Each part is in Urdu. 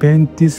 35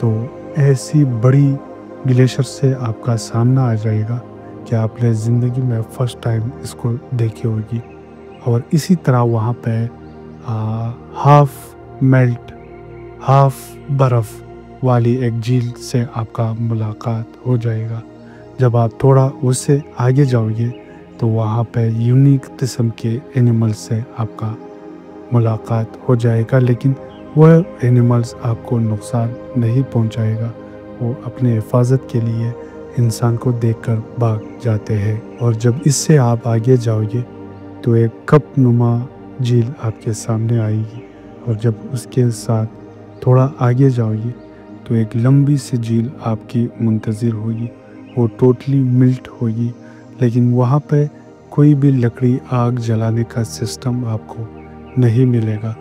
تو ایسی بڑی گلیشر سے آپ کا سامنا آ جائے گا کہ آپ نے زندگی میں فرسٹ ٹائم اس کو دیکھی ہوگی. اور اسی طرح وہاں پہ ہاف میلٹ، ہاف برف والی ایک جھیل سے آپ کا ملاقات ہو جائے گا. جب آپ تھوڑا اس سے آگے جاؤ گے تو وہاں پہ یونیک قسم کے اینیملز سے آپ کا ملاقات ہو جائے گا، لیکن وہ اینیملز آپ کو نقصان نہیں پہنچائے گا. وہ اپنے حفاظت کے لیے انسان کو دیکھ کر بھاگ جاتے ہیں. اور جب اس سے آپ آگے جاؤ گے تو ایک کپ نما جھیل آپ کے سامنے آئے گی، اور جب اس کے ساتھ تھوڑا آگے جاؤ گے تو ایک لمبی سی جھیل آپ کی منتظر ہوگی. وہ ٹوٹلی ملٹ ہوگی، لیکن وہاں پہ کوئی بھی لکڑی آگ جلانے کا سسٹم آپ کو نہیں ملے گا.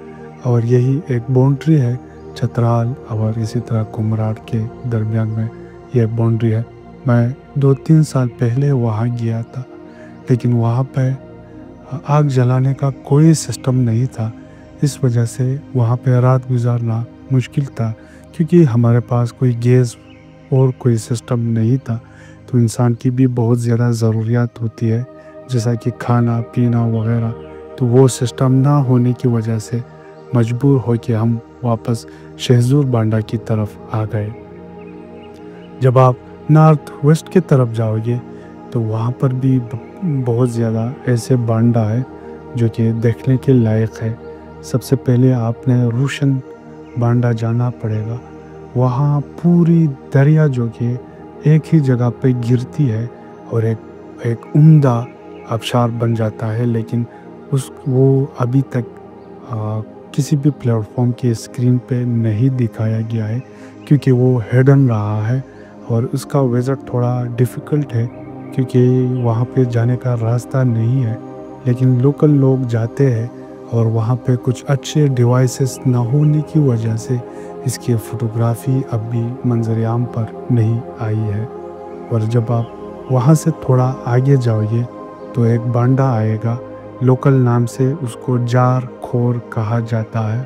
اور یہی ایک باؤنڈری ہے چترال اور اسی طرح کمراٹ کے درمیان میں یہ باؤنڈری ہے. میں 2-3 سال پہلے وہاں گیا تھا، لیکن وہاں پہ آگ جلانے کا کوئی سسٹم نہیں تھا. اس وجہ سے وہاں پہ رات گزارنا مشکل تھا، کیونکہ ہمارے پاس کوئی گیس اور کوئی سسٹم نہیں تھا. تو انسان کی بھی بہت زیادہ ضروریات ہوتی ہے، جیسا کہ کھانا پینا وغیرہ. تو وہ سسٹم نہ ہونے کی وجہ سے مجبور ہو کے ہم واپس شہزور بانڈا کی طرف آ گئے. جب آپ نارتھ ویسٹ کی طرف جاؤ گے تو وہاں پر بھی بہت زیادہ ایسے بانڈا ہے جو کہ دیکھنے کے لائق ہے. سب سے پہلے آپ نے روشن بانڈا جانا پڑے گا. وہاں پوری دریا جو کہ ایک ہی جگہ پہ گرتی ہے اور ایک عمدہ آبشار بن جاتا ہے، لیکن وہ ابھی تک کسی بھی پلیٹ فارم کے اسکرین پہ نہیں دکھایا گیا ہے، کیونکہ وہ ہیڈن رہا ہے. اور اس کا وزٹ تھوڑا ڈیفیکلٹ ہے کیونکہ وہاں پہ جانے کا راستہ نہیں ہے، لیکن لوکل لوگ جاتے ہیں. اور وہاں پہ کچھ اچھے ڈیوائسز نہ ہونے کی وجہ سے اس کی فوٹوگرافی اب بھی منظر عام پر نہیں آئی ہے. اور جب آپ وہاں سے تھوڑا آگے جاؤ گے تو ایک بانڈا آئے گا، لوکل نام سے اس کو جار کھور کہا جاتا ہے.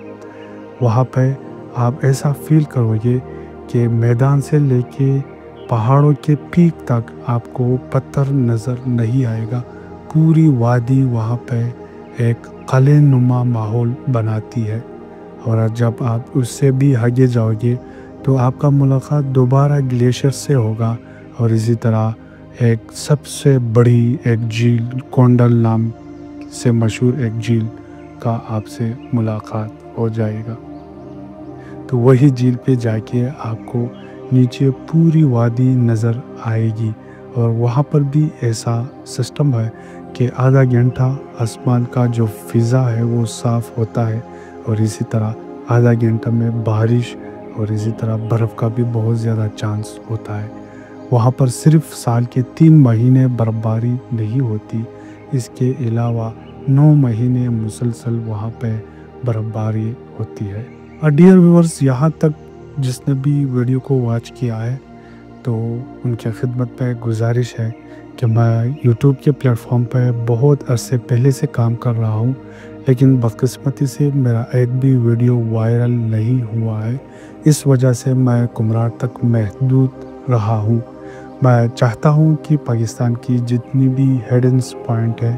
وہاں پہ آپ ایسا فیل کرو گے کہ میدان سے لے کے پہاڑوں کے پیک تک آپ کو پتھر نظر نہیں آئے گا. پوری وادی وہاں پہ ایک قلعہ نما ماحول بناتی ہے. اور جب آپ اس سے بھی آگے جاؤ گے تو آپ کا ملاقات دوبارہ گلیشیر سے ہوگا، اور اسی طرح ایک سب سے بڑی ایک جھیل کونڈل نام سے مشہور ایک جھیل کا آپ سے ملاقات ہو جائے گا. تو وہی جھیل پہ جا کے آپ کو نیچے پوری وادی نظر آئے گی. اور وہاں پر بھی ایسا سسٹم ہے کہ آدھا گھنٹہ آسمان کا جو فضا ہے وہ صاف ہوتا ہے، اور اسی طرح آدھا گھنٹہ میں بارش اور اسی طرح برف کا بھی بہت زیادہ چانس ہوتا ہے. وہاں پر صرف سال کے 3 مہینے برف باری نہیں ہوتی، اس کے علاوہ 9 مہینے مسلسل وہاں پہ برف باری ہوتی ہے. ڈیئر ویورز، یہاں تک جس نے بھی ویڈیو کو واچ کیا ہے تو ان کی خدمت پہ گزارش ہے کہ میں یوٹیوب کے پلیٹ فارم پہ بہت عرصے پہلے سے کام کر رہا ہوں، لیکن بدقسمتی سے میرا ایک بھی ویڈیو وائرل نہیں ہوا ہے. اس وجہ سے میں کمراٹ تک محدود رہا ہوں. میں چاہتا ہوں کہ پاکستان کی جتنی بھی ہیڈنس پوائنٹ ہے،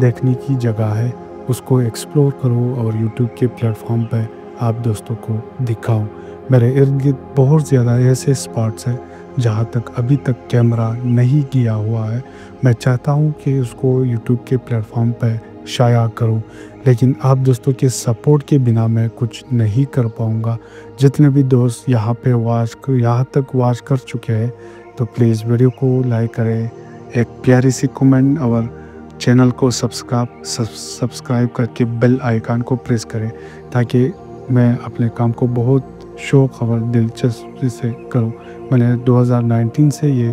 دیکھنے کی جگہ ہے، اس کو ایکسپلور کروں اور یوٹیوب کے پلیٹ فارم پہ آپ دوستوں کو دکھاؤں. میرے ارد گرد بہت زیادہ ایسے اسپاٹس ہیں جہاں تک ابھی تک کیمرہ نہیں کیا ہوا ہے. میں چاہتا ہوں کہ اس کو یوٹیوب کے پلیٹ فارم پہ شائع کروں، لیکن آپ دوستوں کے سپورٹ کے بنا میں کچھ نہیں کر پاؤں گا. جتنے بھی دوست یہاں تک واچ کر چکے ہیں تو پلیز ویڈیو کو لائک کریں، ایک پیاری سی کمنٹ اور چینل کو سبسکرائب کر کے بیل آئیکن کو پریس کریں تاکہ میں اپنے کام کو بہت شوق اور دلچسپی سے کروں. میں نے 2019 سے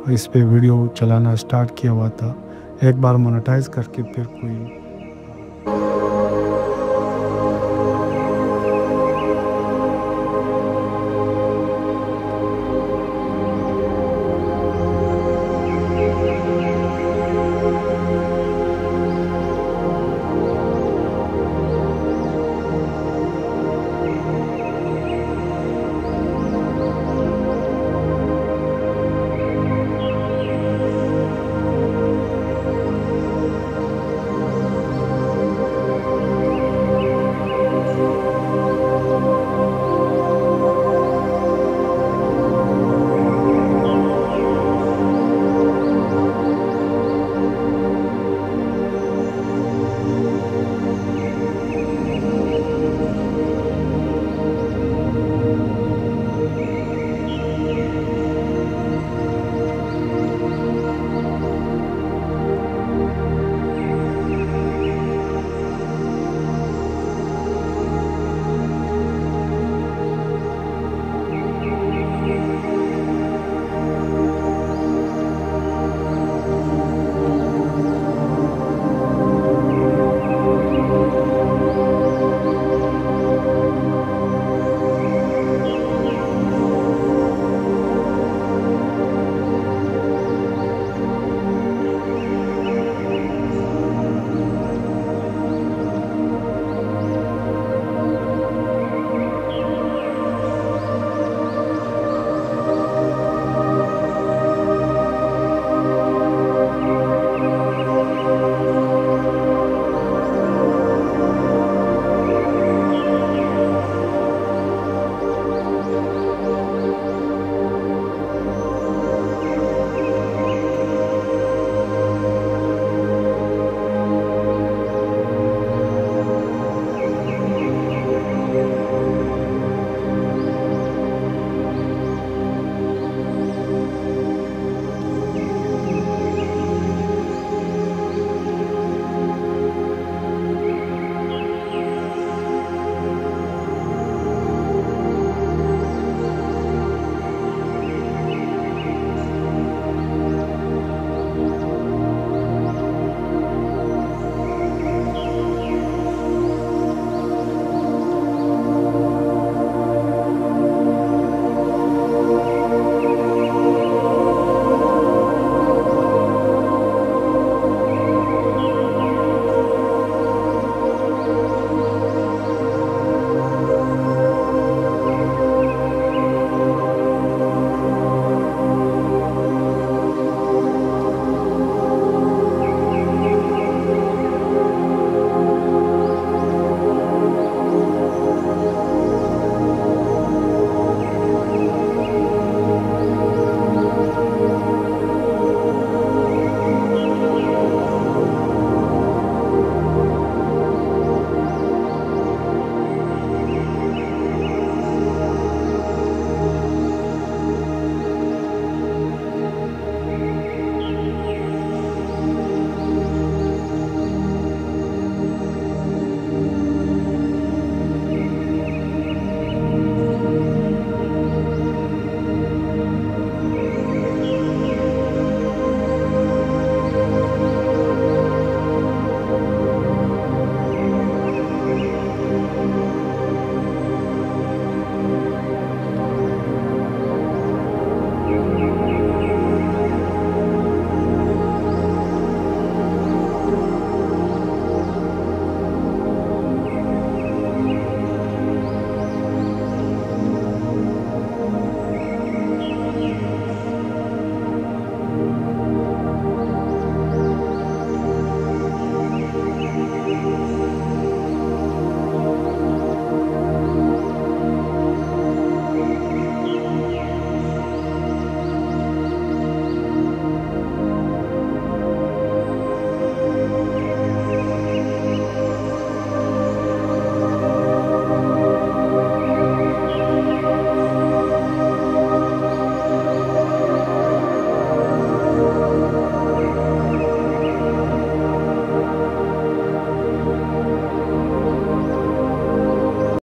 اس پہ ویڈیو چلانا سٹارٹ کیا ہوا تھا. ایک بار مونیٹائز کر کے پھر کوئی